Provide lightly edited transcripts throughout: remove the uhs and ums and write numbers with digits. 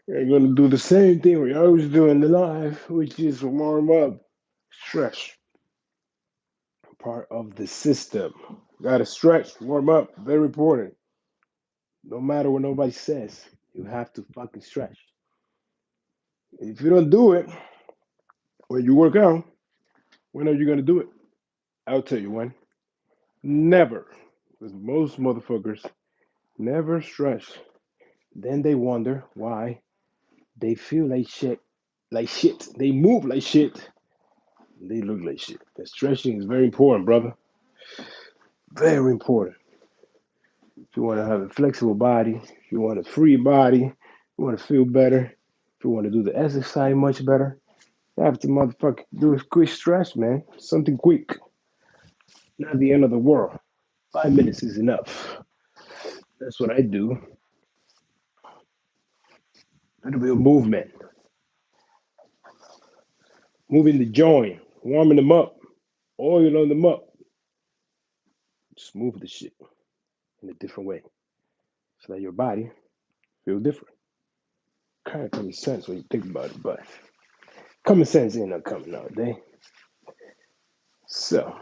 We're going to do the same thing we always do in the live, which is warm up, stretch, part of the system. Got to stretch, warm up, very important. No matter what nobody says, you have to fucking stretch. If you don't do it when you work out, when are you going to do it? I'll tell you when. Never. Because most motherfuckers never stretch. Then they wonder why they feel like shit. Like shit. They move like shit. They look like shit. And stretching is very important, brother. Very important. If you want to have a flexible body, if you want a free body, you want to feel better, if you want to do the exercise much better, you have to motherfucker do a quick stretch, man. Something quick. Not the end of the world. 5 minutes is enough. That's what I do. A little bit of movement. Moving the joint, warming them up, oiling them up. Just move the shit in a different way so that your body feel different. Kind of common sense when you think about it, but common sense ain't not coming nowadays. So,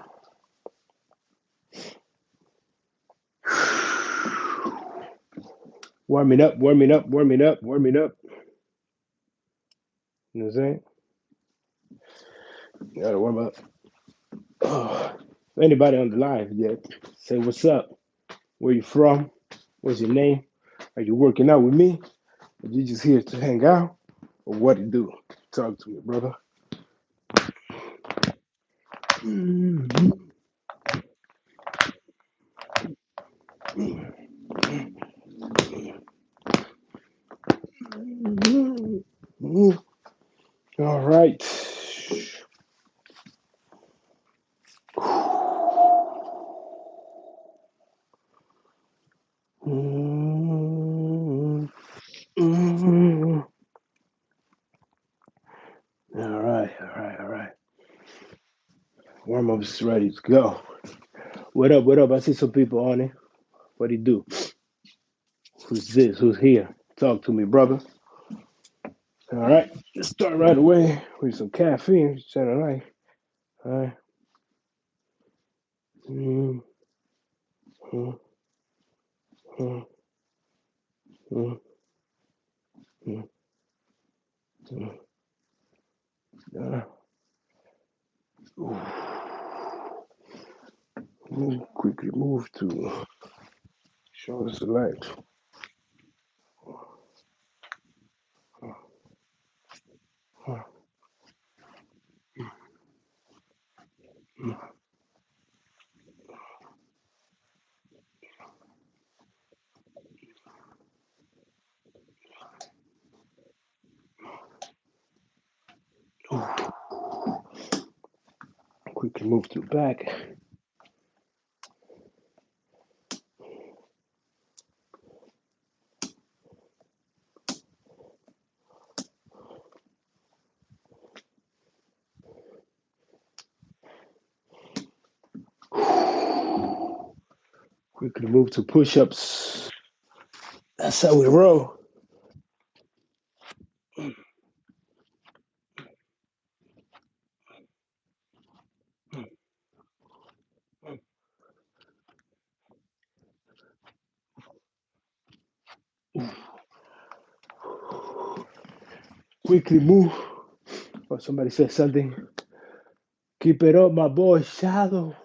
warming up, warming up, warming up, warming up. You know what I'm saying? You gotta warm up. Oh, anybody on the live yet? Say what's up. Where you from? What's your name? Are you working out with me? Are you just here to hang out? Or what to do? Talk to me, brother. All right. All right, all right, all right. Warm up's ready to go. What up, what up? I see some people on it. What do you do? Who's this? Who's here? Talk to me, brother. All right, let's start right away with some caffeine. Center light. All right. Mm, mm, mm, mm, mm, mm. Quickly move to shoulder select. Quickly move to the back. Quickly move to push-ups. That's how we roll. Quickly move. Oh, somebody said something. Keep it up, my boy. Shadow.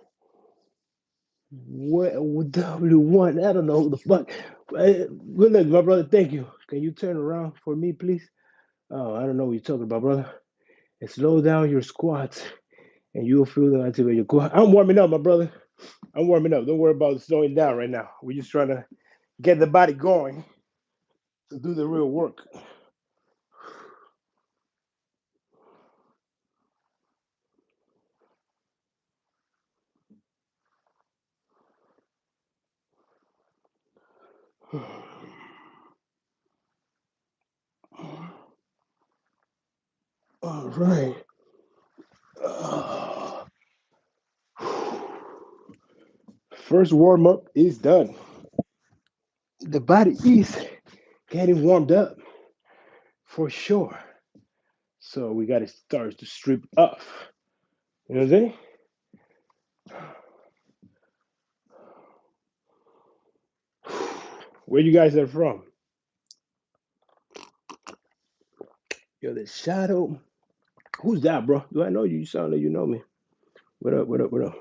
What W1? I don't know who the fuck. Good luck, my brother. Thank you. Can you turn around for me, please? Oh, I don't know what you're talking about, brother. And slow down your squats, and you'll feel the activate your core. I'm warming up, my brother. I'm warming up. Don't worry about slowing down right now. We're just trying to get the body going to do the real work. All right. First warm up is done. The body is getting warmed up. for sure. So we got to start to strip off. You know what I'm saying? Where you guys are from? Yo, the shadow. Who's that, bro? Do I know you? You sound like you know me. What up? What up? What up?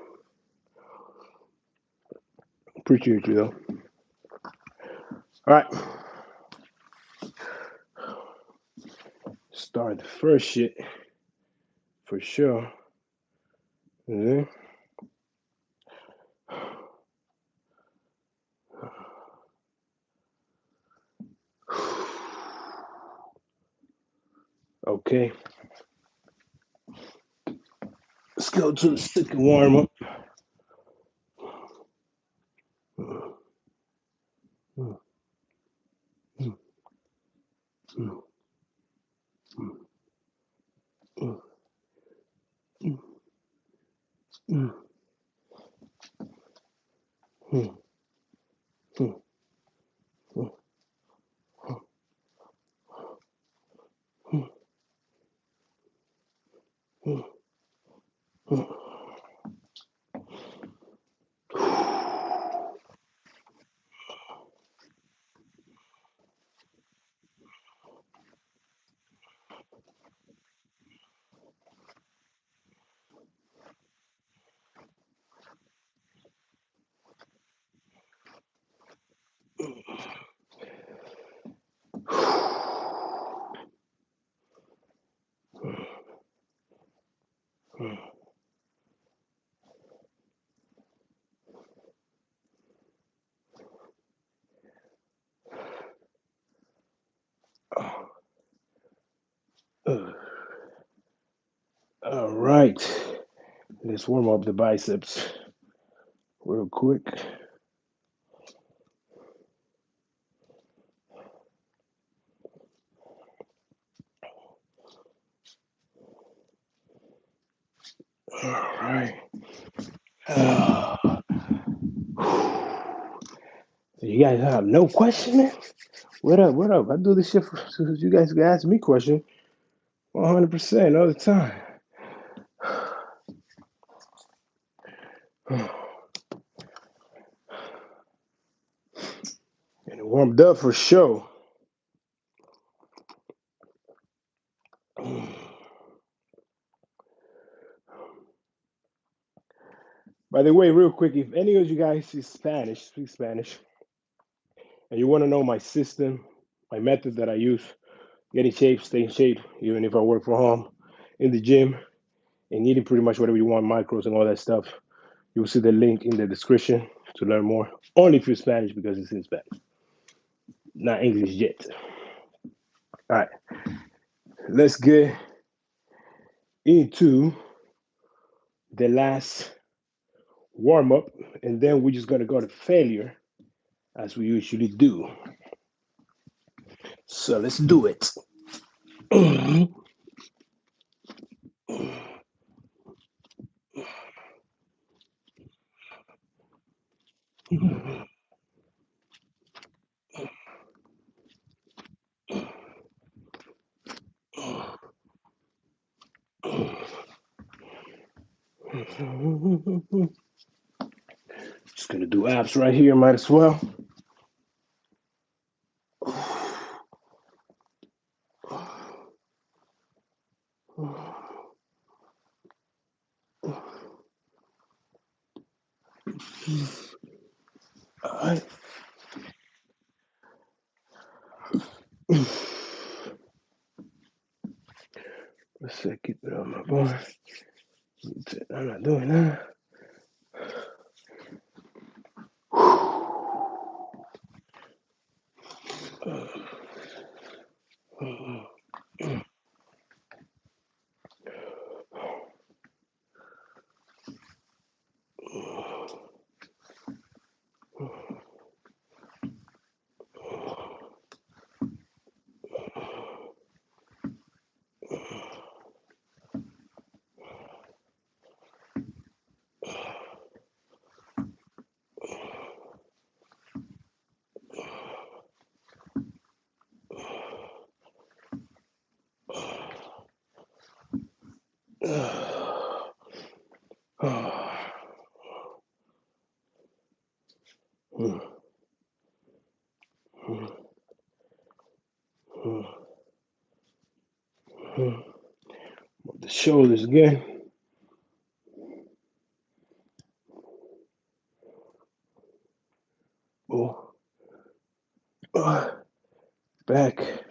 Appreciate you though. All right. Start the first shit for sure. Mm-hmm. Okay. Let's go to the second warm up. All right. Let's warm up the biceps real quick. All right. So you guys have no question, man? What up? What up? I do this shit so you guys can ask me questions 100% all the time. And it warmed up for sure. By the way, real quick, if any of you guys speak Spanish, and you want to know my system, my method that I use, get in shape, stay in shape, even if I work from home, in the gym, and eating pretty much whatever you want, macros and all that stuff, you will see the link in the description to learn more. Only if you're Spanish because it's in Spanish, not English yet. All right, let's get into the last warm up, and then we're just gonna go to failure as we usually do. So let's do it. Just gonna do abs right here, might as well. All right. Let's see, keep it on my bar. I'm not doing that. The shoulders again. Oh, back.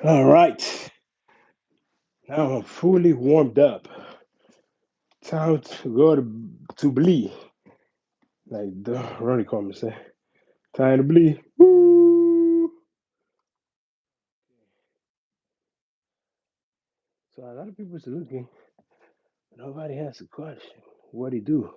All right. Now I'm fully warmed up. Time to go to bleed. Like the Ronnie Coleman say. Time to bleed. Woo! So a lot of people are looking. Nobody has a question. What do you do?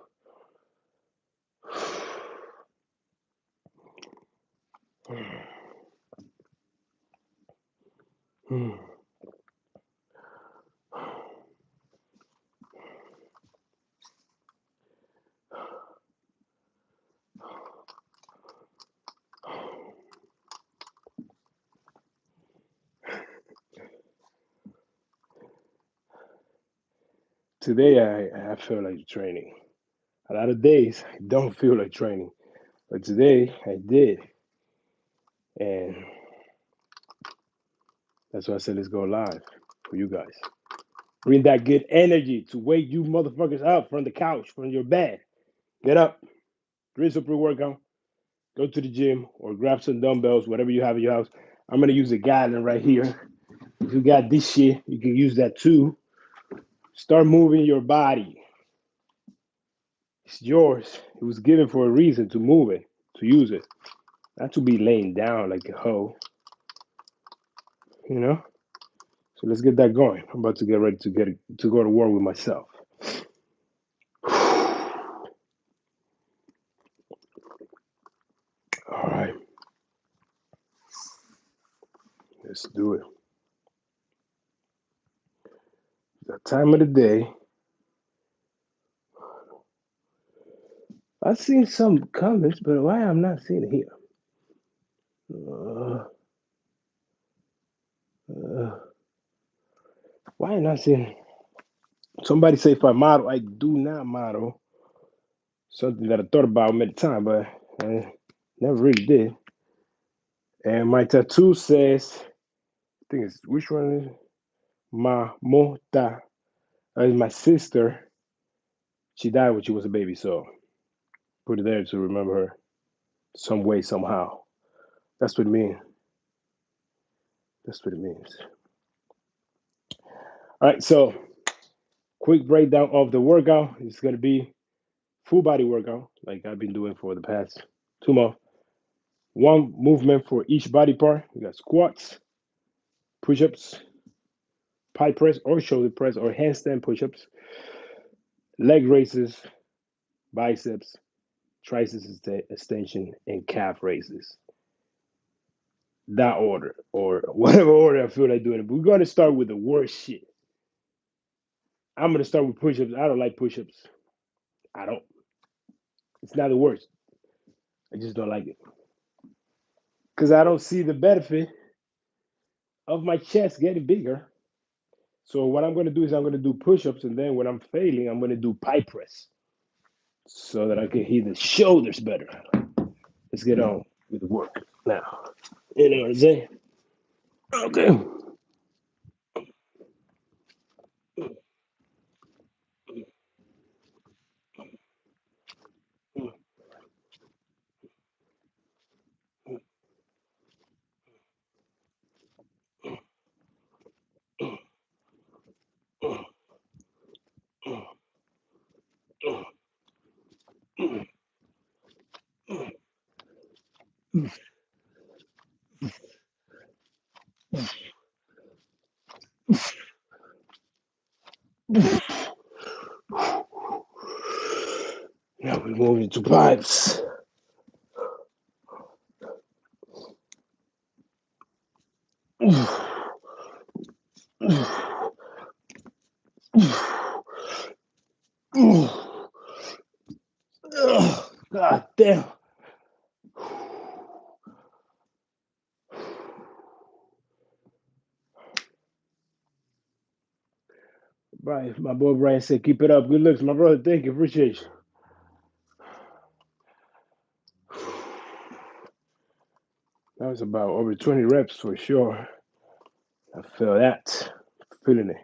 Today I feel like training. A lot of days I don't feel like training, but today I did, and that's why I said let's go live for you guys. Bring that good energy to wake you motherfuckers up from the couch, from your bed. Get up, drink some pre-workout, go to the gym, or grab some dumbbells, whatever you have in your house. I'm gonna use a guideline right here. If you got this shit, you can use that too. Start moving your body. It's yours. It was given for a reason to move it, to use it, not to be laying down like a hoe. You know. So let's get that going. I'm about to get ready to go to war with myself. All right, let's do it. The time of the day. I've seen some comments, but why I'm not seeing it here? Why am I not seeing it? Somebody say if I model, I do not model. Something that I thought about many times, but I never really did. And my tattoo says, I think it's which one is it? Ma Mota. That is my sister. She died when she was a baby, so put it there to remember her some way, somehow. That's what it means. That's what it means. All right, so quick breakdown of the workout. It's gonna be full body workout, like I've been doing for the past 2 months. One movement for each body part. We got squats, push-ups, pie press or shoulder press or handstand push-ups, leg raises, biceps, triceps extension, and calf raises. That order or whatever order I feel like doing it. But we're gonna start with the worst shit. I'm gonna start with push-ups. I don't like push-ups. I don't. It's not the worst. I just don't like it because I don't see the benefit of my chest getting bigger. So what I'm gonna do is I'm gonna do push-ups, and then when I'm failing, I'm gonna do pie press so that I can hit the shoulders better. Let's get on with the work now. You know what I'm saying? Okay. Now we're moving to pipes. God damn. Brian, my boy Brian said, keep it up. Good looks, my brother. Thank you. Appreciate you. That was about over 20 reps for sure. I feel that. Feeling it.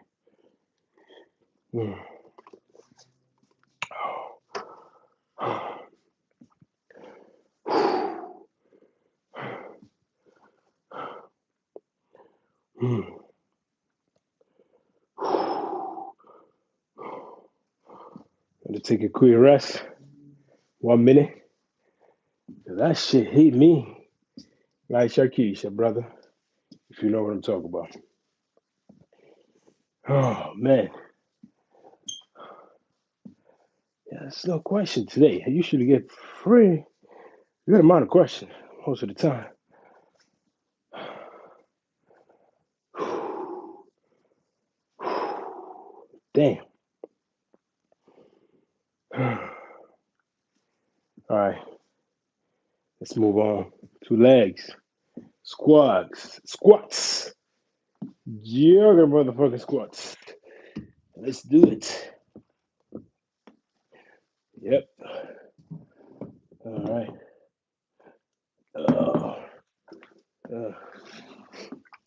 Gonna take a quick rest. 1 minute. That shit hit me like Sharkeisha, brother. If you know what I'm talking about. Oh man. Yeah, there's no question today. I usually get pretty good amount of questions most of the time. Damn. All right. Let's move on. 2 legs. Squats. Jugger motherfucking squats. Let's do it. Yep. All right.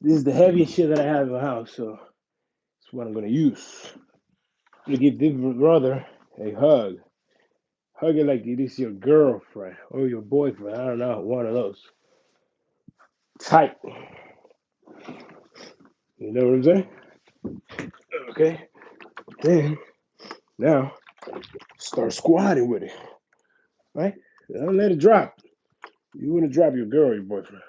This is the heaviest shit that I have in the house, so it's what I'm gonna use. I'm gonna give this brother a hug. Hug it like it is your girlfriend or your boyfriend. I don't know, one of those. Tight. You know what I'm saying? Okay. Then now start squatting with it. Right? Don't let it drop. You want to drop your girl or your boyfriend.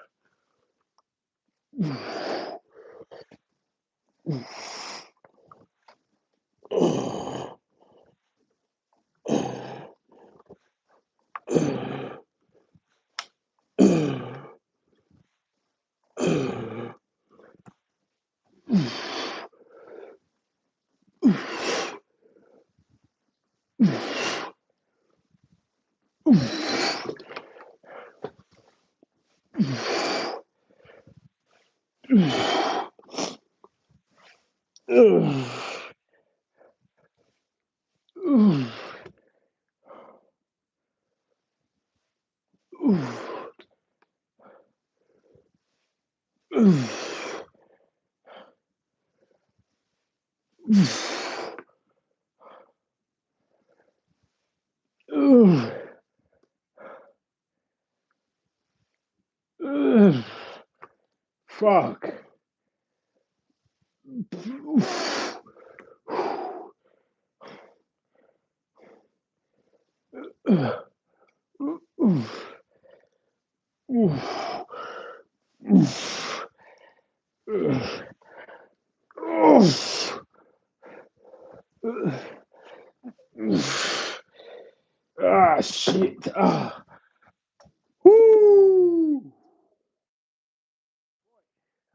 Fuck. Ah, shit. Ah. Woo.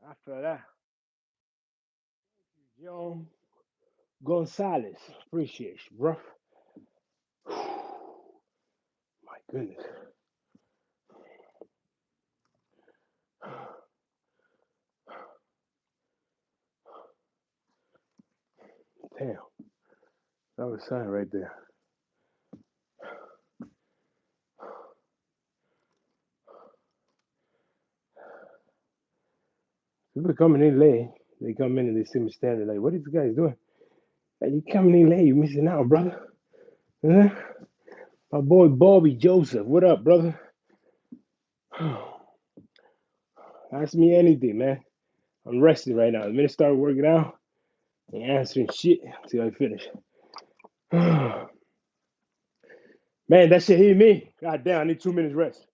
I feel that. John Gonzalez. Appreciate you, bro. My goodness. Damn. That was something right there. People coming in late. They come in and they see me standing like, what are these guys doing? Like, you coming in late, you missing out, brother. Huh? My boy Bobby Joseph. What up, brother? Ask me anything, man. I'm resting right now. The minute I start working out and answering shit until I finish. Man, that shit hit me. God damn, I need 2 minutes rest.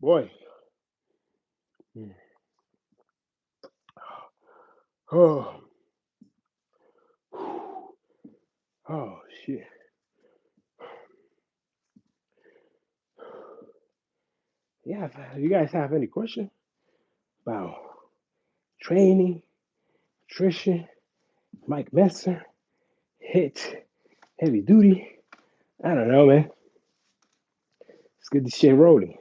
Boy. Oh. Oh, shit. Yeah, if you guys have any questions about training, nutrition, Mike Mentzer, hit heavy duty. I don't know, man. Let's get this shit rolling.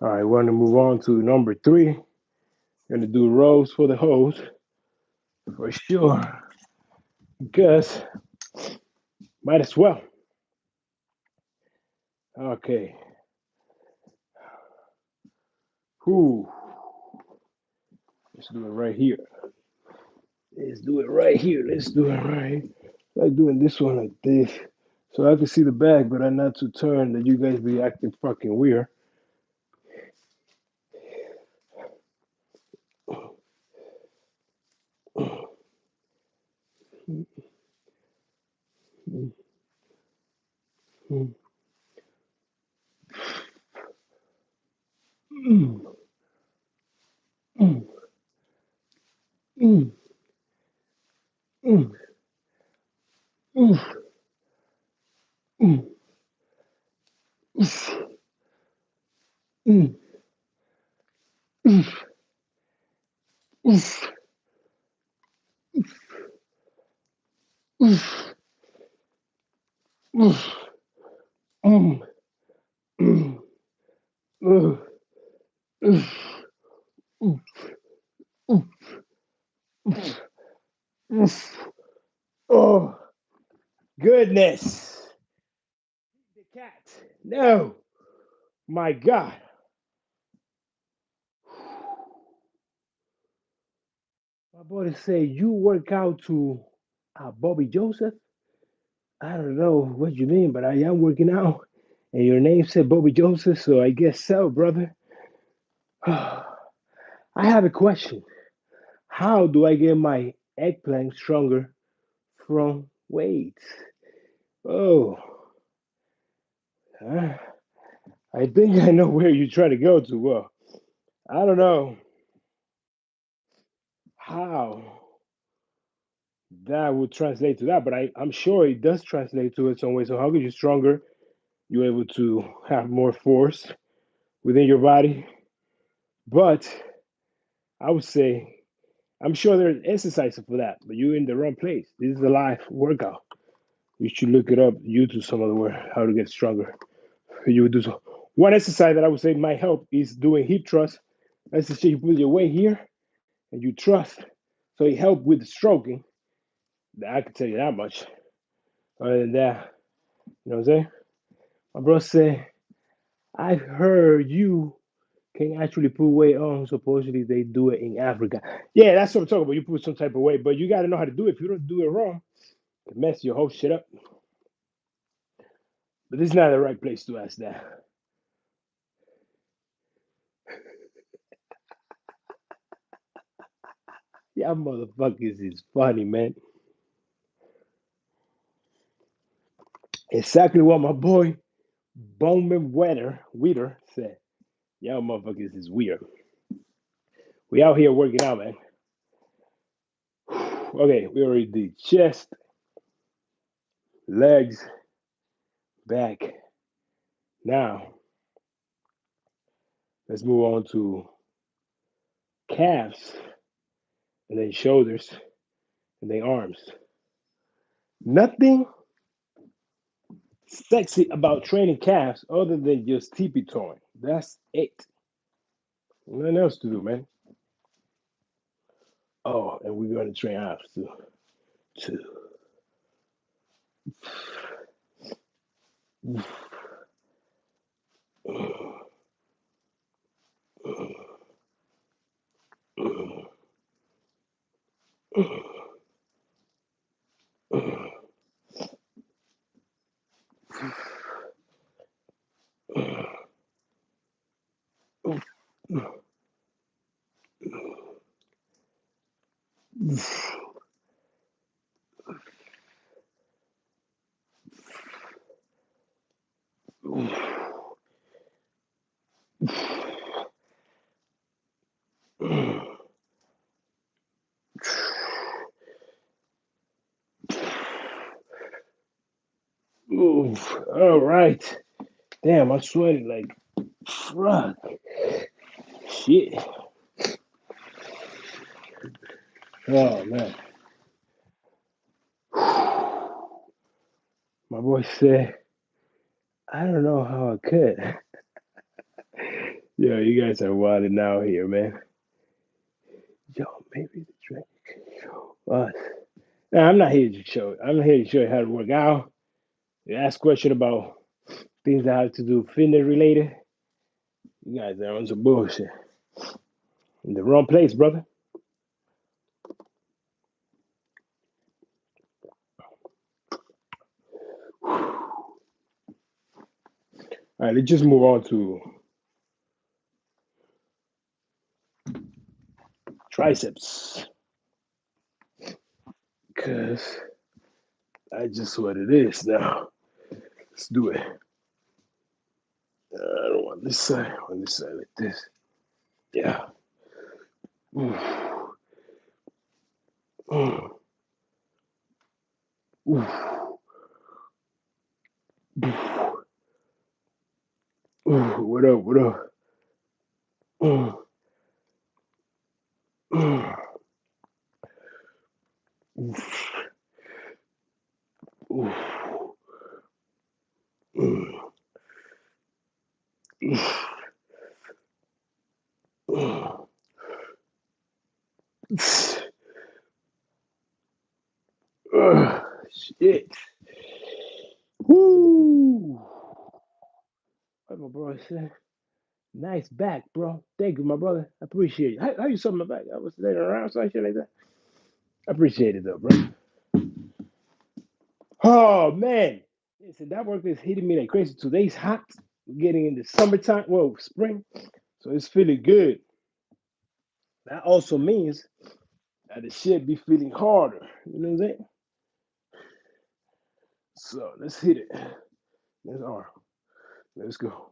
All right, we're going to move on to number 3. Going to do rows for the hose for sure, because might as well. Okay. Ooh. Let's do it right here. Let's do it right here. Let's do it right. Like doing this one like this. So I can see the back, but I'm not too turned that you guys be acting fucking weird. Oh, goodness. The cat. No. My God. My boy say you work out to Bobby Joseph. I don't know what you mean, but I am working out. And your name said Bobby Joseph, so I guess so, brother. I have a question. How do I get my eggplant stronger from weights? Oh, uh, I think I know where you're trying to go to. Well, I don't know how that would translate to that, but I'm sure it does translate to it some way. So, how get you stronger? You're able to have more force within your body. But I would say, I'm sure there's exercises for that, but you're in the wrong place. This is a live workout. You should look it up, YouTube some other word, how to get stronger. You would do so. One exercise that I would say might help is doing hip thrust. That's the shit you put your weight here and you thrust. So it helps with the stroking. I can tell you that much. Other than that, you know what I'm saying? My bro said, I heard you can actually put weight on. Supposedly they do it in Africa. Yeah, that's what I'm talking about. You put some type of weight, but you got to know how to do it. If you don't do it wrong, it mess your whole shit up. But this is not the right place to ask that. Yeah, motherfuckers is funny, man. Exactly what my boy Bowman Weeder said. Y'all motherfuckers is weird. We out here working out, man. Okay, we already did chest, legs, back. Now, let's move on to calves, and then shoulders, and then arms. Nothing sexy about training calves other than just tippy toeing. That's it. Nothing else to do, man. Oh, and we're going to train arms too. Two. Oof. All right. Damn, I'm sweating like fuck. Shit. Oh man. My boy said, I don't know how I could. Yo, you guys are wilding out here, man. Yo, maybe the drink show us. Nah, I'm not here to show. I'm here to show you how to work out. You ask question about things that have to do fitness related. You guys are on some bullshit. In the wrong place, brother. All right, let's just move on to triceps. Because that's just what it is now. Let's do it. I don't want this side. I want this side like this. Yeah. Oof. Oof. Oof. Oof. What up? What up? Oof. Oof. Oof. Oof. Shit. Woo. What my brother said. Nice back, bro. Thank you, my brother. I appreciate it. How you saw my back? I was laying around, some shit like that. I appreciate it, though, bro. Oh, man. Listen, that work is hitting me like crazy. Today's hot. We're getting in the summertime. Well, spring. So it's feeling good. That also means that the shit be feeling harder. You know what I'm saying? So let's hit it. Let's arm. Let's go.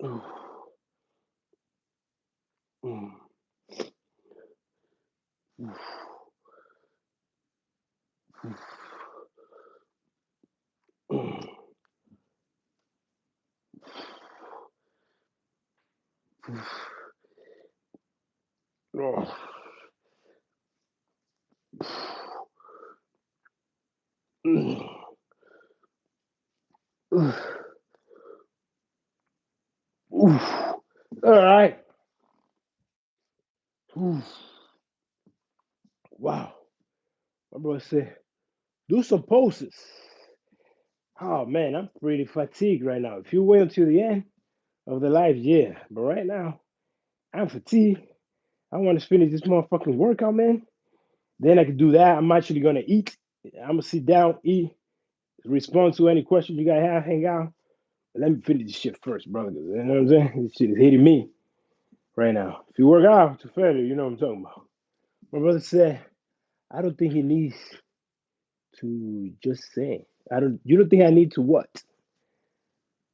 Ooh. Mm. Oof. Oof. Mm. Oof. Oh. Mm. Oof. Oof. All right. Oof. Wow. My brother said, do some poses. Oh man, I'm pretty fatigued right now. If you wait until the end of the live, yeah. But right now, I'm fatigued. I want to finish this motherfucking workout, man. Then I can do that. I'm actually gonna eat. I'm gonna sit down, eat, respond to any questions you guys have, hang out. But let me finish this shit first, brother. You know what I'm saying? This shit is hitting me right now. If you work out to failure, you know what I'm talking about. My brother said, I don't think he needs to just say. I don't. You don't think I need to what?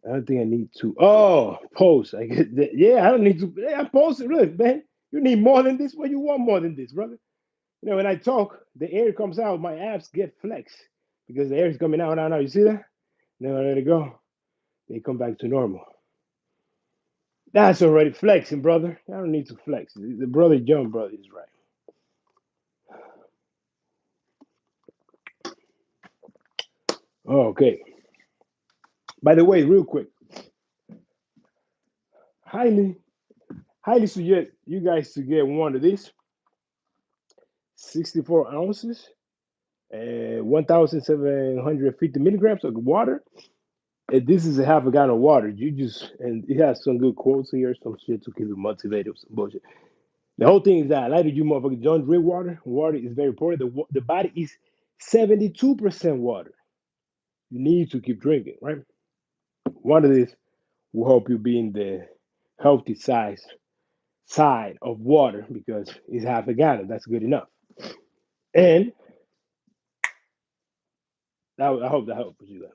I don't think I need to. Oh, post. I get that. Yeah, I don't need to. Yeah, I'm posting. Really, man. You need more than this. What you want more than this, brother? You know, when I talk, the air comes out. My abs get flexed because the air is coming out now. You see that? Then I let it go. They come back to normal. That's already flexing, brother. I don't need to flex. The brother John brother is right. Okay. By the way, real quick, highly, highly suggest you guys to get one of these 64 ounces and 1,750 milligrams of water. And this is a half a gallon of water. You just, and it has some good quotes here, some shit to keep you motivated, some bullshit. The whole thing is that I like to you motherfuckers don't drink water. Water is very important. The body is 72% water. You need to keep drinking, right? One of these will help you be in the healthy side of water because it's half a gallon. That's good enough. And I hope that helps you.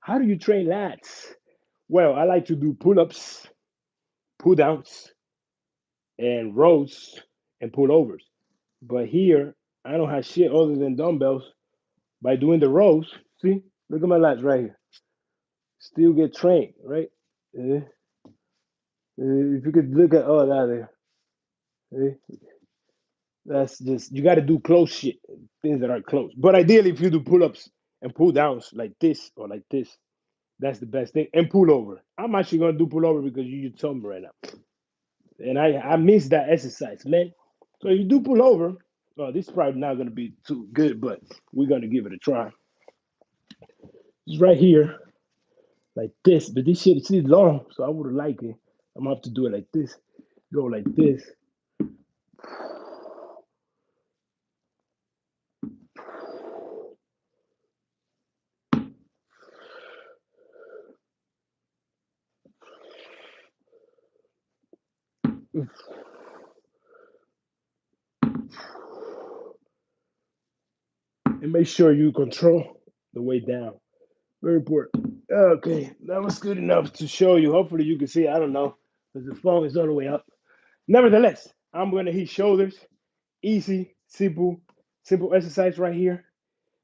How do you train lats? Well, I like to do pull-ups, pull-downs, and rows and pull-overs. But here, I don't have shit other than dumbbells by doing the rows. See, look at my lats right here. Still get trained, right? Uh, if you could look at all that there, that's just you got to do close shit, things that are close. But ideally, if you do pull-ups and pull downs like this or like this, that's the best thing. And pull over. I'm actually gonna do pull over because you told me right now, and I miss that exercise, man. So you do pull over. Well, this is probably not gonna be too good, but we're gonna give it a try. It's right here, like this. But this shit is long, so I would like it. I'm gonna have to do it like this. Go like this. And make sure you control the way down. Very important. Okay, that was good enough to show you. Hopefully you can see. I don't know, because the phone is all the way up. Nevertheless, I'm gonna hit shoulders. Easy, simple exercise right here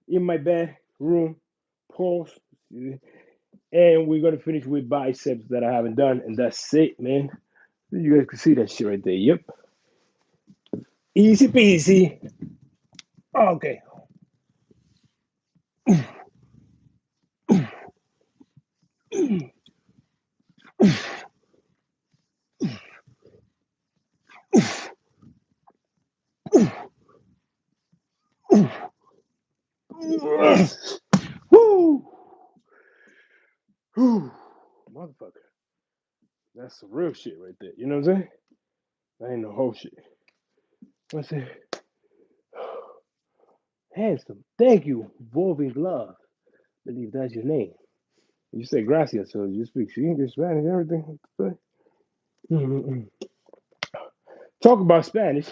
in my bedroom. Pause. And we're gonna finish with biceps that I haven't done, and that's it, man. You guys can see that shit right there. Yep. Easy peasy. Okay. Woo! Whew. Motherfucker. That's some real shit right there. You know what I'm saying? That ain't no whole shit. What's it? Handsome. Thank you. Wolving Love. I believe that's your name. You say gracias, so you speak English, Spanish, everything. Mm-mm. Talk about Spanish.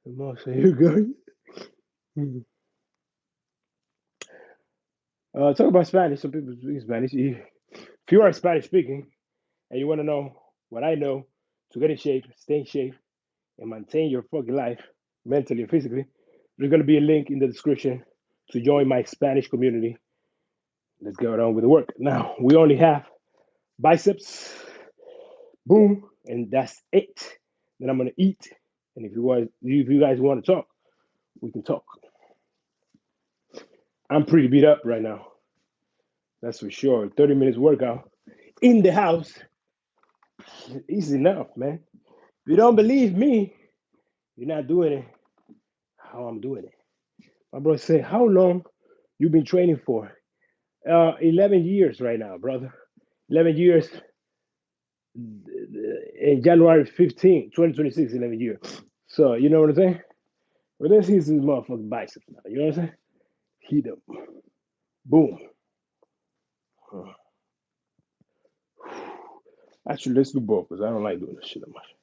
You good? Talk about Spanish. Some people speak Spanish. If you are Spanish speaking and you want to know what I know to get in shape, stay in shape, and maintain your fucking life mentally and physically, there's going to be a link in the description to join my Spanish community. Let's get on with the work. Now, we only have biceps, boom, and that's it. Then I'm going to eat. And if you guys want to talk, we can talk. I'm pretty beat up right now. That's for sure. 30 minutes workout in the house. Easy enough, man. If you don't believe me, you're not doing it how I'm doing it. My brother said, how long you been training for? 11 years right now, brother. 11 years in January 15, 2026, 11 years. So, you know what I'm saying? Well, let's see some motherfucking biceps now. You know what I'm saying? Heat up. Boom. Actually, let's do both because I don't like doing this shit that much.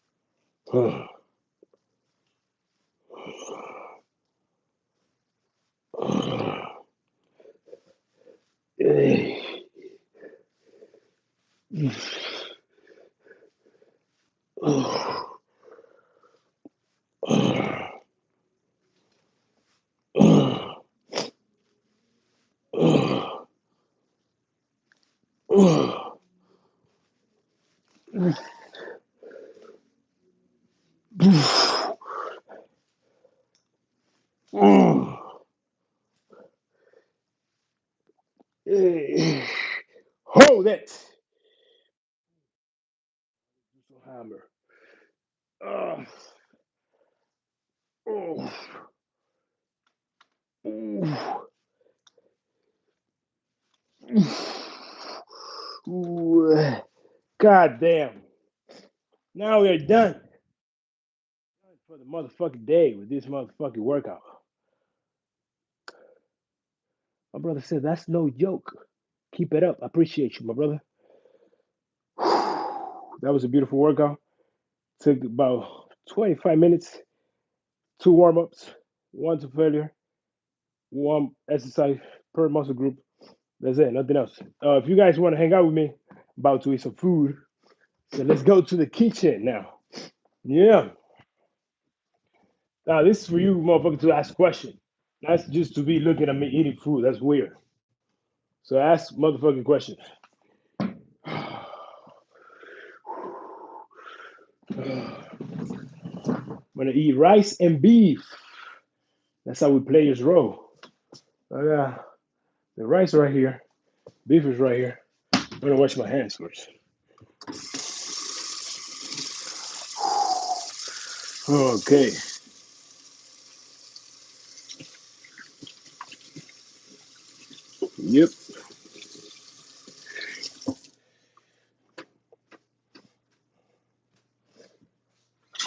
Hold it. Hammer. Uh, oh. Ooh. God damn. Now we're done for the motherfucking day with this motherfucking workout. My brother said, that's no joke. Keep it up. I appreciate you, my brother. That was a beautiful workout. Took about 25 minutes, 2 warm-ups, 1 to failure, 1 exercise per muscle group. That's it, nothing else. If you guys want to hang out with me, about to eat some food. So let's go to the kitchen now. Yeah. Now this is for you, motherfucker, to ask questions. That's just to be looking at me eating food. That's weird. So ask motherfucking question. I'm gonna eat rice and beef. That's how we players roll. I got the rice right here. Beef is right here. I'm gonna wash my hands first. Okay. Yep.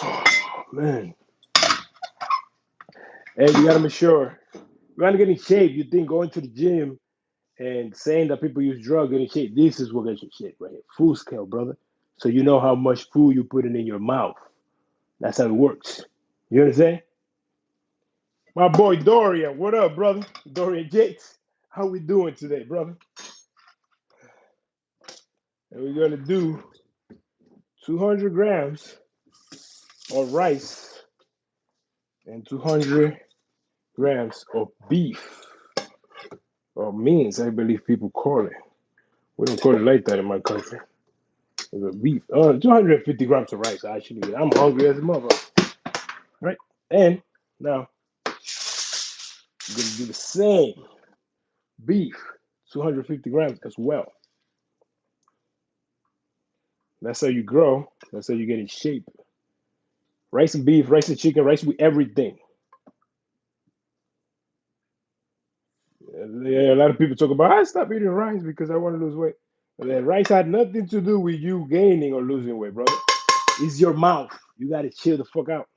Oh, man. And you gotta make sure you gotta get in shape. You think going to the gym and saying that people use drugs get in shape. This is what gets you shape right here. Full scale, brother. So you know how much food you put in your mouth. That's how it works. You understand? My boy Dorian, what up, brother? Dorian Jakes. How we doing today, brother? And we're gonna do 200 grams of rice and 200 grams of beef or means, I believe people call it. We don't call it like that in my country. It's a beef. 250 grams of rice, actually. I'm hungry as a mother. Right? And now we're gonna do the same beef, 250 grams as well. That's how you grow. That's how you get in shape. Rice and beef, rice and chicken, rice with everything. Yeah, a lot of people talk about I stopped eating rice because I want to lose weight. But then rice had nothing to do with you gaining or losing weight, brother. It's your mouth. You gotta chill the fuck out.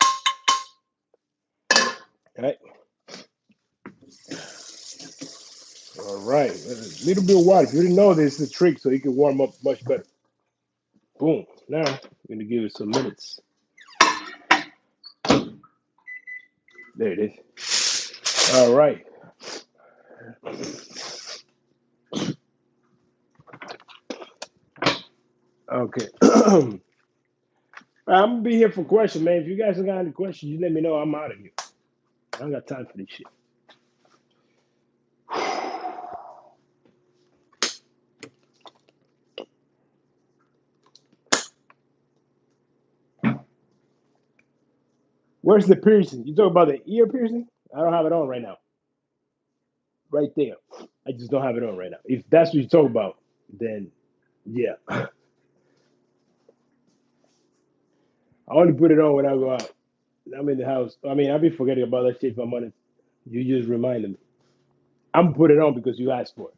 All right. All right. A little bit of water. If you didn't know this is the trick, so you can warm up much better. Boom. Now we're gonna give it some minutes. There it is. All right. Okay. I'm gonna be here for questions, man. If you guys don't got any questions, you let me know. I'm out of here. I don't got time for this shit. Where's the piercing? You talk about the ear piercing? I don't have it on right now. Right there. I just don't have it on right now. If that's what you talk about, then yeah. I only put it on when I go out. I'm in the house. I mean, I'll be forgetting about that shit if I'm honest. You just reminded me. I'm gonna put it on because you asked for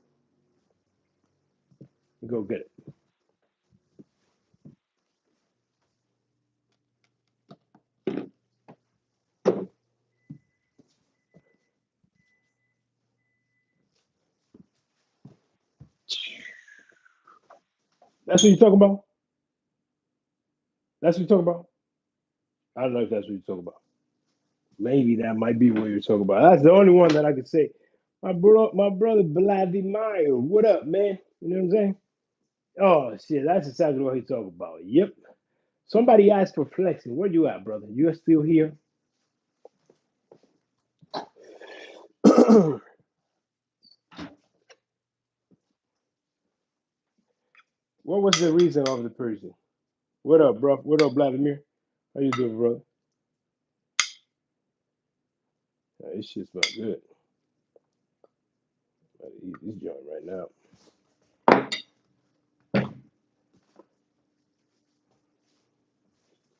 it. Go get it. That's what you talking about? That's what you talking about? I don't know if that's what you talking about. Maybe that might be what you're talking about. That's the only one that I could say. My brother Vladimir, what up, man? You know what I'm saying? Oh shit, that's exactly what he's talking about. Yep. Somebody asked for flexing. Where you at, brother? You're still here? What was the reason of the person? What up, bro? What up, Vladimir? How you doing, brother? Yeah, this shit's not good. I gotta eat this joint right now.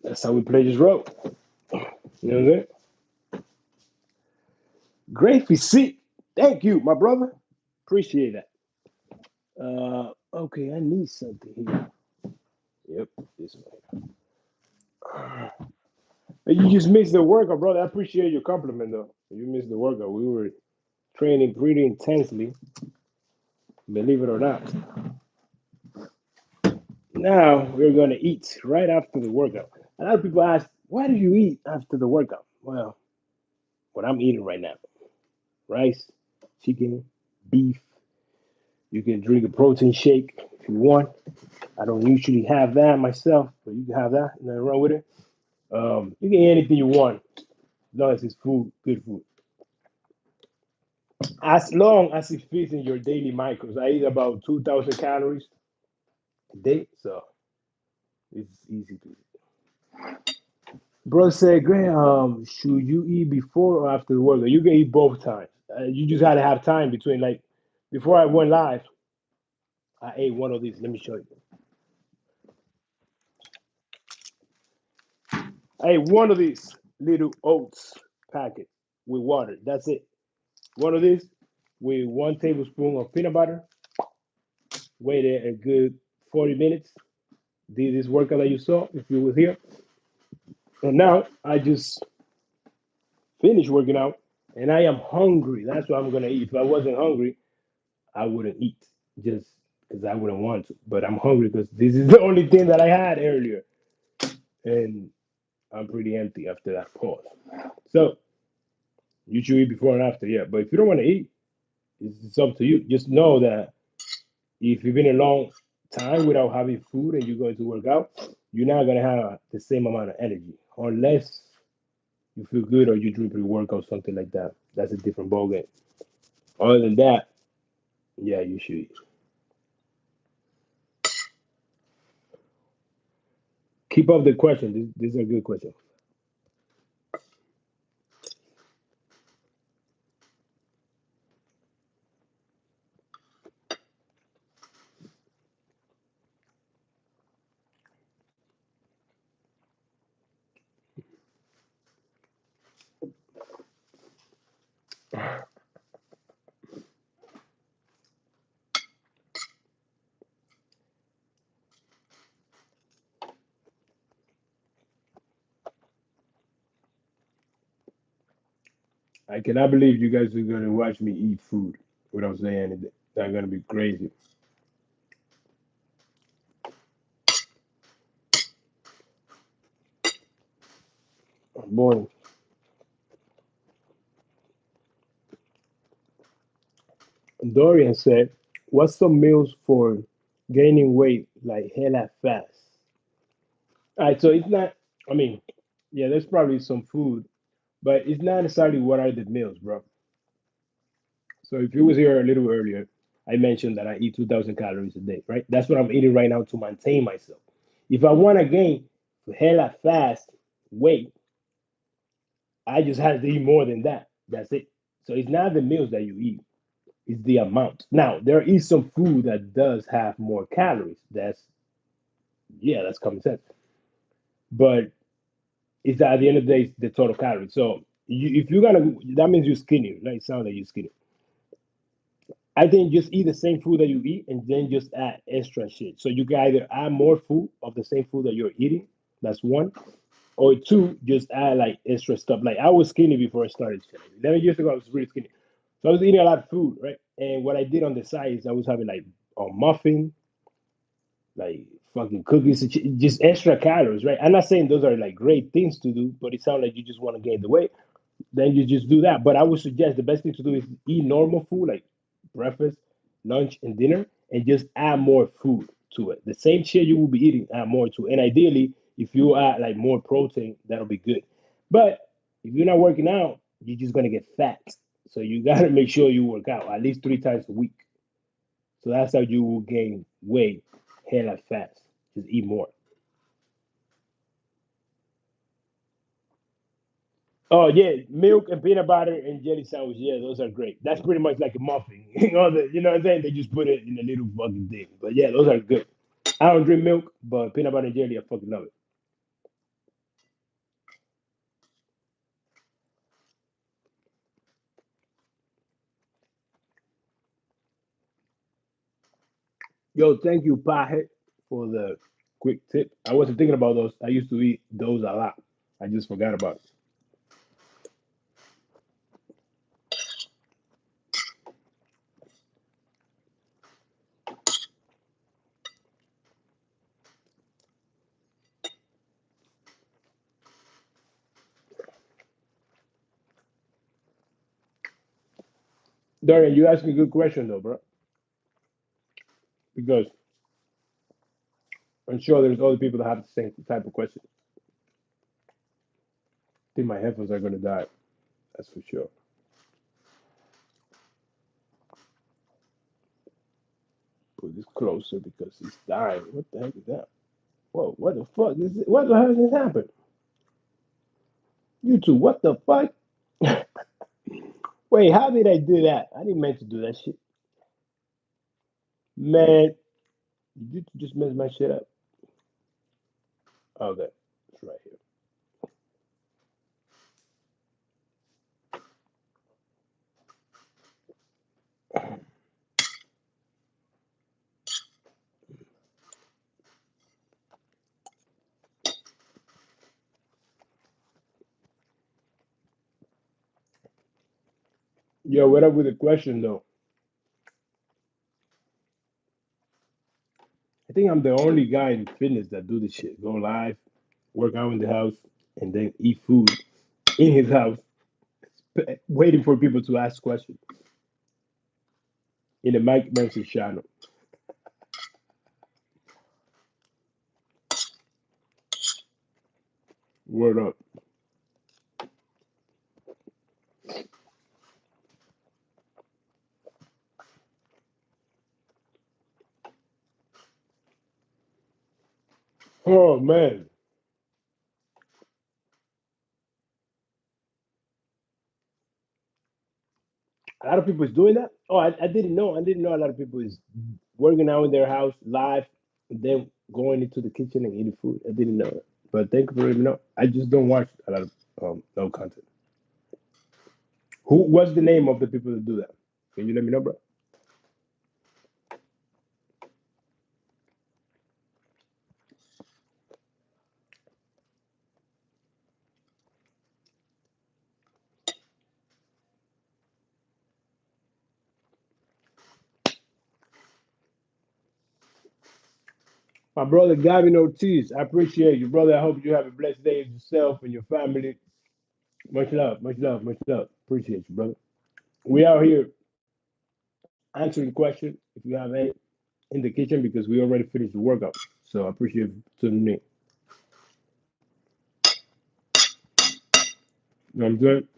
That's how we play this road. You know what I'm saying? Great physique. Thank you, my brother. Appreciate that. Okay, I need something here. Yep, this way. You just missed the workout, brother. I appreciate your compliment, though. You missed the workout. We were training pretty intensely, believe it or not. Now we're going to eat right after the workout. A lot of people ask, why do you eat after the workout? Well, what I'm eating right now rice, chicken, beef. You can drink a protein shake if you want. I don't usually have that myself, but you can have that. Nothing wrong with it. You can eat anything you want as long as it's food, good food. As long as it fits in your daily macros. I eat about 2,000 calories a day, so it's easy to eat. Bro said, Grant, should you eat before or after the workout? You can eat both times. You just gotta have time between. Like before I went live, I ate one of these. Let me show you. I ate one of these little oats packet with water. That's it. One of these with 1 tablespoon of peanut butter. Waited a good 40 minutes. Did this workout that you saw if you were here. And now I just finished working out and I am hungry. That's what I'm gonna eat. If I wasn't hungry, I wouldn't eat just because I wouldn't want to. But I'm hungry because this is the only thing that I had earlier. And I'm pretty empty after that pause. So you should eat before and after, yeah. But if you don't want to eat, it's up to you. Just know that if you've been a long time without having food and you're going to work out, you're not gonna have the same amount of energy unless you feel good or you do pre-workout, something like that. That's a different ballgame. Other than that, yeah, you should keep up the question. This is a good question. I cannot believe you guys are gonna watch me eat food without saying anything. That's gonna be crazy. Boy, Dorian said, "What's some meals for gaining weight like hella fast?" All right, so it's not. I mean, yeah, there's probably some food, but it's not necessarily what are the meals, bro. So if you was here a little earlier, I mentioned that I eat 2,000 calories a day, right? That's what I'm eating right now to maintain myself. If I want to gain hella fast weight, I just have to eat more than that. That's it. So it's not the meals that you eat, it's the amount. Now, there is some food that does have more calories. Yeah, that's common sense. But it's at the end of the day, it's the total calories. So if you're gonna, that means you're skinny, right? It sounds like you're skinny. I think just eat the same food that you eat and then just add extra shit. So you can either add more food of the same food that you're eating. That's one. Or two, just add like extra stuff. Like I was skinny before I started training. 11 years ago, I was really skinny. So I was eating a lot of food, right? And what I did on the side is I was having like a muffin, like fucking cookies, just extra calories, right? I'm not saying those are like great things to do, but it sounds like you just want to gain the weight. Then you just do that. But I would suggest the best thing to do is eat normal food like breakfast, lunch, and dinner, and just add more food to it. The same shit you will be eating, add more to it. And ideally, if you add like more protein, that'll be good. But if you're not working out, you're just gonna get fat. So you gotta make sure you work out at least 3 times a week. So that's how you will gain weight hella fast. Just eat more. Oh yeah, milk and peanut butter and jelly sandwich. Yeah, those are great. That's pretty much like a muffin. You know what I'm saying? They just put it in a little fucking thing. But yeah, those are good. I don't drink milk, but peanut butter and jelly, I fucking love it. Yo, thank you, Pahit, for the quick tip. I wasn't thinking about those. I used to eat those a lot. I just forgot about it. Darian, you asked me a good question though, bro. Because I'm sure there's other people that have the same type of question. I think my headphones are gonna die. That's for sure. Put this closer because he's dying. What the heck is that? Whoa, what the fuck is it? What the hell just happened? You two, what the fuck? Wait, how did I do that? I didn't mean to do that shit. Man, you just messed my shit up. Okay, it's right here. Yo, what up with the question though? I think I'm the only guy in fitness that do this shit. Go live, work out in the house, and then eat food in his house, waiting for people to ask questions in the Mike Mentzer channel. Word up. Oh man, a lot of people is doing that. Oh, I didn't know. I didn't know a lot of people is working out in their house live, and then going into the kitchen and eating food. I didn't know that. But thank you for letting me know. I just don't watch a lot of no content. What's the name of the people that do that? Can you let me know, bro? My brother Gavin Ortiz, I appreciate you, brother. I hope you have a blessed day of yourself and your family. Much love, much love, much love. Appreciate you, brother. We out here answering questions if you have any in the kitchen because we already finished the workout. So I appreciate you tuning in. You know what I'm saying?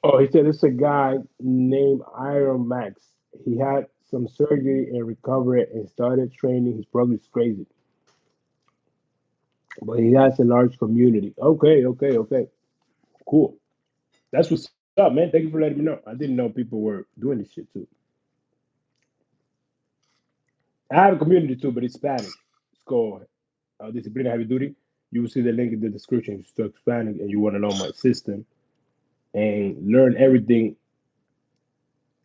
Oh, he said it's a guy named Iron Max. He had some surgery and recovered and started training. His progress is crazy, but he has a large community. Okay, okay, okay. Cool. That's what's up, man. Thank you for letting me know. I didn't know people were doing this shit too. I have a community too, but it's Spanish. It's called Disciplina Heavy Duty. You will see the link in the description. If you stuck Spanish and you want to know my system and learn everything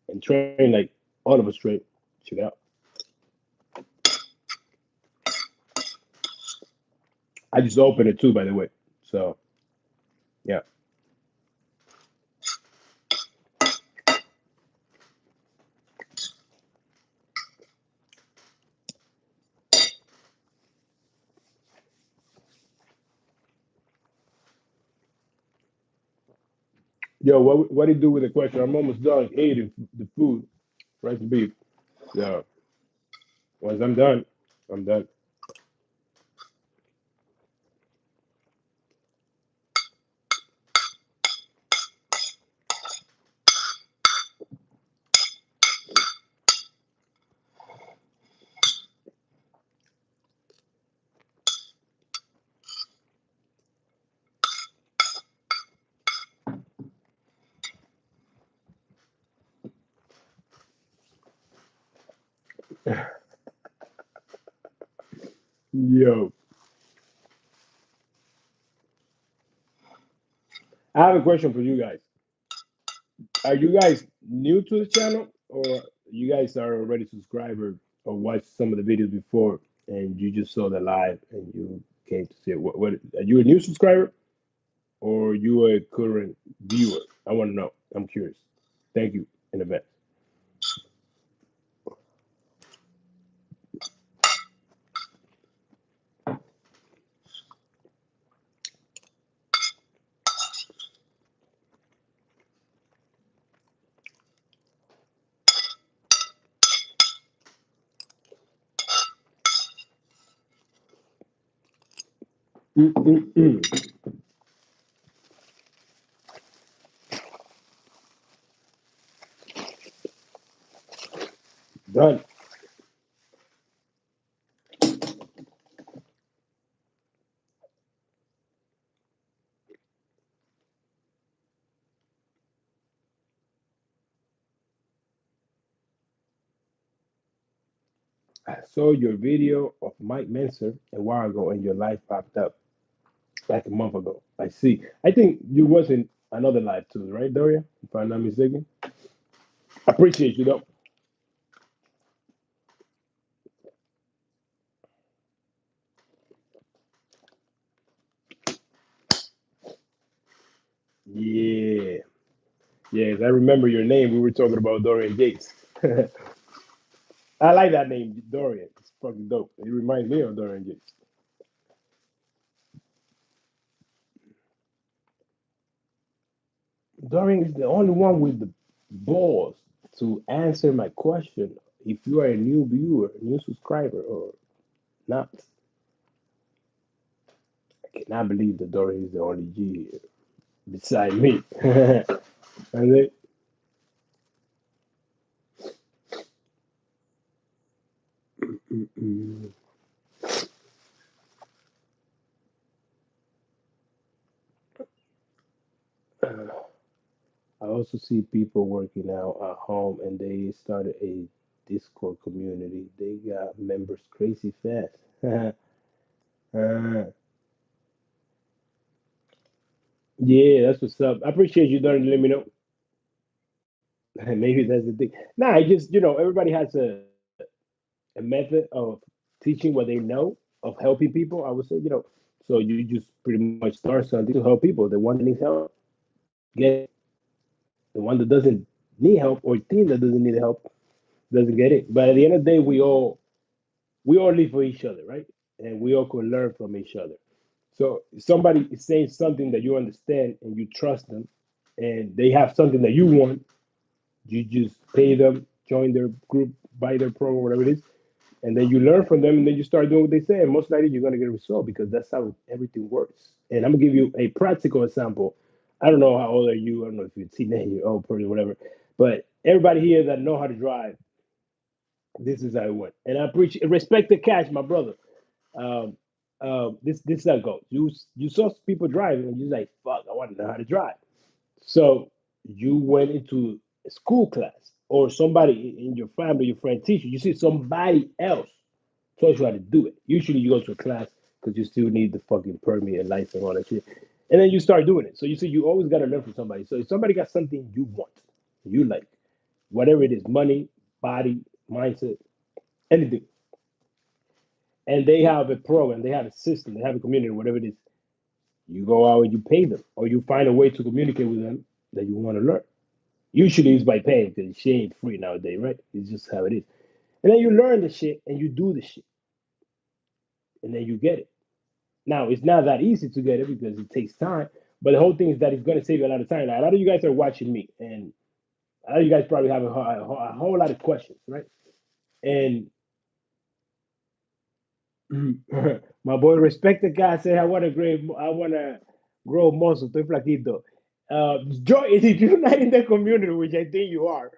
and train like all of us straight, check it out. I just opened it too, by the way. So yeah, yo, what do you do with the question? I'm almost done eating the food, rice and beef. Yeah, once I'm done, I'm done. Yo, I have a question for you guys. Are you guys new to the channel, or you guys are already subscribers or watched some of the videos before, and you just saw the live and you came to see it? What are you a new subscriber, or you a current viewer? I want to know. I'm curious. Thank you in advance. Mm, mm, mm. Done. I saw your video of Mike Mentzer a while ago, and your life popped up like a month ago. I see. I think you was in another live too, right, Doria? If I'm not mistaken. I appreciate you though. Yeah. Yes, I remember your name. We were talking about Dorian Gates. I like that name, Dorian. It's fucking dope. It reminds me of Dorian Gates. Dorian is the only one with the balls to answer my question. If you are a new viewer, new subscriber, or not, I cannot believe that Dorian is the only G here beside me. And then, mm, uh, I also see people working out at home and they started a Discord community. They got members crazy fast. Yeah, that's what's up. I appreciate you done let me know. Maybe that's the thing. Nah, I just everybody has a method of teaching what they know of helping people. I would say so you just pretty much start something to help people. The one that needs help, get it. The one that doesn't need help or think that doesn't need help doesn't get it. But at the end of the day, we all live for each other, right? And we all can learn from each other. So if somebody is saying something that you understand and you trust them, and they have something that you want, you just pay them, join their group, buy their program, whatever it is, and then you learn from them, and then you start doing what they say. And most likely, you're gonna get a result because that's how everything works. And I'm gonna give you a practical example. I don't know how old are you. I don't know if you're a teenager, old person, whatever. But everybody here that know how to drive, this is how it went. And I appreciate respect the cash, my brother. Um, this is how it goes. You saw people driving, and you're like, "Fuck, I want to know how to drive." So you went into a school class, or somebody in your family, your friend, teacher. You see somebody else taught you how to do it. Usually, you go to a class because you still need the fucking permit and license and all that shit, and then you start doing it. So you see, you always got to learn from somebody. So if somebody got something you want, you like, whatever it is, money, body, mindset, anything, and they have a program, they have a system, they have a community, whatever it is. You go out and you pay them, or you find a way to communicate with them that you want to learn. Usually it's by paying because shit ain't free nowadays, right? It's just how it is. And then you learn the shit and you do the shit, and then you get it. Now it's not that easy to get it because it takes time. But the whole thing is that it's going to save you a lot of time. Like, a lot of you guys are watching me, and a lot of you guys probably have a whole lot of questions, right? And my boy, respect the guy. Say, I want to grow muscle. Estoy flaquito. Join if you're not in the community, which I think you are.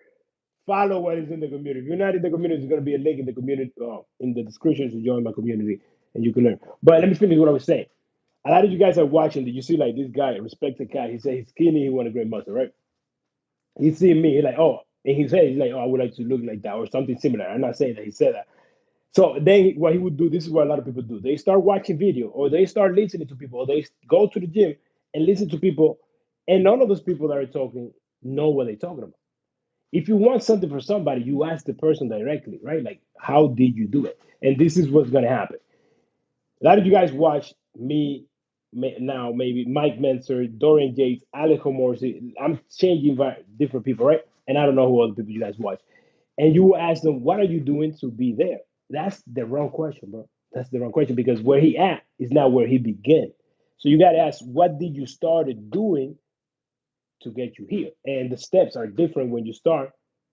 Follow what is in the community. If you're not in the community, there's going to be a link in the community, in the description to join my community, and you can learn. But let me finish what I was saying. A lot of you guys are watching. Did you see like this guy, respect the guy? He said he's skinny. He want a great muscle, right? He see me. He's like, oh, and he said he's like, oh, I would like to look like that or something similar. I'm not saying that he said that. So then what he would do, this is what a lot of people do. They start watching video or they start listening to people or they go to the gym and listen to people. And none of those people that are talking know what they're talking about. If you want something for somebody, you ask the person directly, right? Like, how did you do it? And this is what's going to happen. A lot of you guys watch me now, maybe Mike Mentzer, Dorian Yates, Alex Morrissey. I'm changing different people, right? And I don't know who other people you guys watch. And you will ask them, what are you doing to be there? That's the wrong question, bro. That's the wrong question because where he at is not where he began. So you got to ask, what did you started doing to get you here? And the steps are different when you start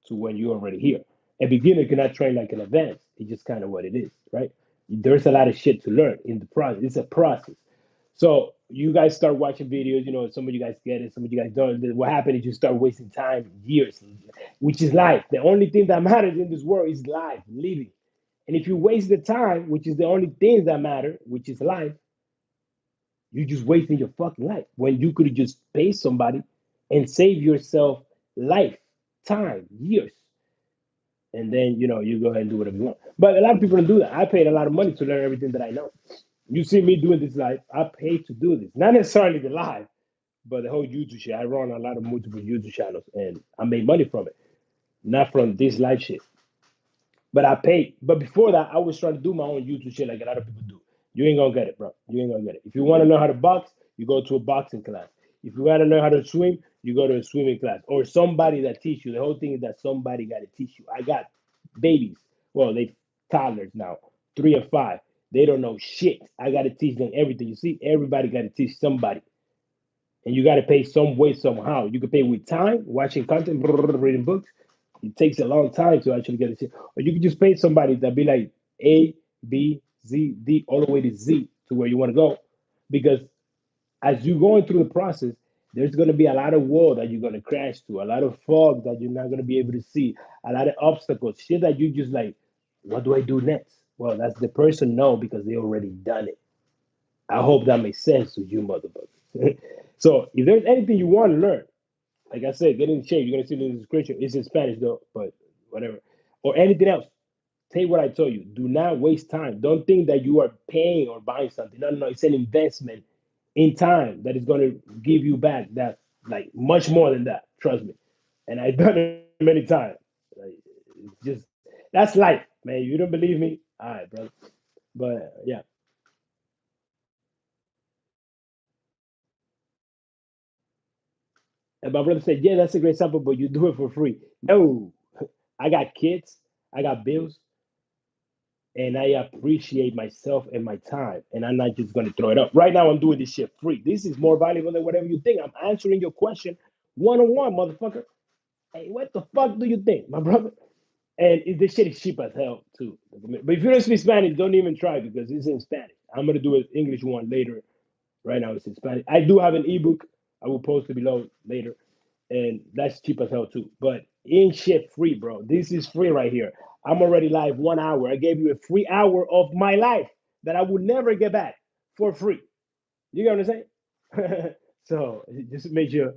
to when you're already here. A beginner cannot train like an advanced. It's just kind of what it is, right? There's a lot of shit to learn in the process. It's a process. So you guys start watching videos, some of you guys get it, some of you guys don't. What happened is you start wasting time, years, which is life. The only thing that matters in this world is life, living. And if you waste the time, which is the only thing that matter, which is life, you're just wasting your fucking life. When you could just pay somebody and save yourself life, time, years. And then, you go ahead and do whatever you want. But a lot of people don't do that. I paid a lot of money to learn everything that I know. You see me doing this live, I paid to do this. Not necessarily the live, but the whole YouTube shit. I run a lot of multiple YouTube channels and I made money from it, not from this live shit. But I paid. But before that, I was trying to do my own YouTube shit like a lot of people do. You ain't gonna get it, bro. You ain't gonna get it. If you want to learn how to box, you go to a boxing class. If you want to learn how to swim, you go to a swimming class or somebody that teach you. The whole thing is that somebody got to teach you. I got babies. Well, they toddlers now, 3 and 5. They don't know shit. I got to teach them everything. You see, everybody got to teach somebody. And you got to pay some way, somehow. You can pay with time, watching content, reading books. It takes a long time to actually get it. Or you can just pay somebody that be like A, B, Z, D, all the way to Z to where you want to go. Because as you're going through the process, there's going to be a lot of wall that you're going to crash to, a lot of fog that you're not going to be able to see, a lot of obstacles, shit that you just like, what do I do next? Well, that's the person know because they already done it. I hope that makes sense to you, motherfuckers. So if there's anything you want to learn, like I said, get in shape. You're gonna see the description. It's in Spanish though, but whatever. Or anything else. Take what I told you. Do not waste time. Don't think that you are paying or buying something. No, no, no. It's an investment in time that is gonna give you back that like much more than that. Trust me. And I've done it many times. Like, it's just that's life, man. You don't believe me? All right, bro. But yeah. And my brother said, yeah, that's a great example, but you do it for free. No, I got kids, I got bills, and I appreciate myself and my time. And I'm not just going to throw it up. Right now, I'm doing this shit free. This is more valuable than whatever you think. I'm answering your question one on one, motherfucker. Hey, what the fuck do you think, my brother? And this shit is cheap as hell, too. But if you don't speak Spanish, don't even try because it's in Spanish. I'm going to do an English one later. Right now, it's in Spanish. I do have an ebook. I will post it below later. And that's cheap as hell too. But in shit free, bro. This is free right here. I'm already live 1 hour. I gave you a free hour of my life that I will never get back for free. You get what I'm saying? So just make sure.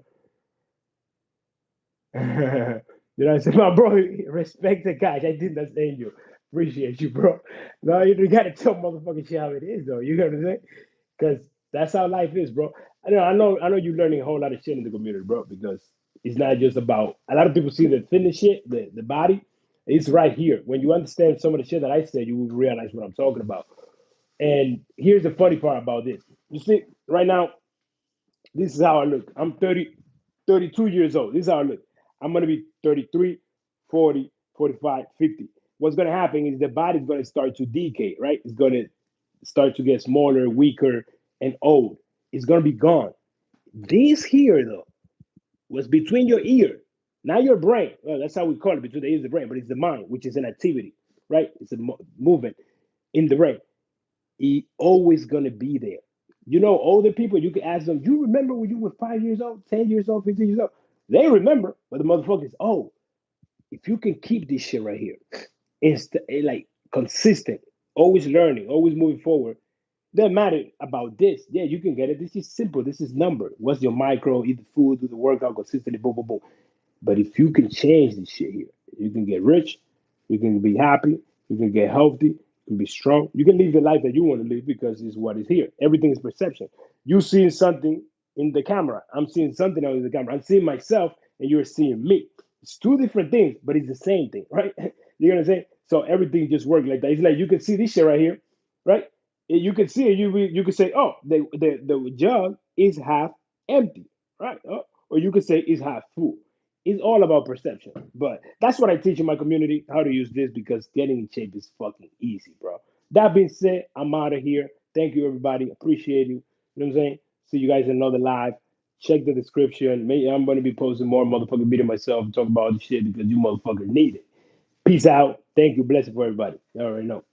You know what I'm saying? My bro, respect the guys. I did not say you. Appreciate you, bro. No, you gotta tell motherfucking shit how it is, though. You know what I'm saying? Because that's how life is, bro. I know you're learning a whole lot of shit in the community, bro, because it's not just about a lot of people see the fitness shit, the body. It's right here. When you understand some of the shit that I said, you will realize what I'm talking about. And here's the funny part about this. You see, right now, this is how I look. I'm 30, 32 years old. This is how I look. I'm going to be 33, 40, 45, 50. What's going to happen is the body's going to start to decay, right? It's going to start to get smaller, weaker, and old. It's going to be gone. This here, though, was between your ear, not your brain. Well, that's how we call it, between the ears and the brain, but it's the mind, which is an activity, right? It's a movement in the brain. It's always going to be there. Older people, you can ask them, you remember when you were 5 years old, 10 years old, 15 years old? They remember, but the motherfuckers, oh, if you can keep this shit right here, like consistent, always learning, always moving forward, doesn't matter about this. Yeah, you can get it. This is simple. This is number. What's your micro? Eat the food, do the workout consistently, boom, boom, boom. But if you can change this shit here, you can get rich, you can be happy, you can get healthy, you can be strong. You can live the life that you want to live because it's what is here. Everything is perception. You seeing something in the camera. I'm seeing something else in the camera. I'm seeing myself and you're seeing me. It's two different things, but it's the same thing, right? You know what I'm saying? So everything just works like that. It's like you can see this shit right here, right? You can see it. You can say, oh, the jug is half empty, right? Oh, or you could say it's half full. It's all about perception. But that's what I teach in my community, how to use this because getting in shape is fucking easy, bro. That being said, I'm out of here. Thank you, everybody. Appreciate you. You know what I'm saying? See you guys in another live. Check the description. Maybe I'm going to be posting more motherfucking video myself and talk about all this shit because you motherfuckers need it. Peace out. Thank you. Blessing for everybody. You already know.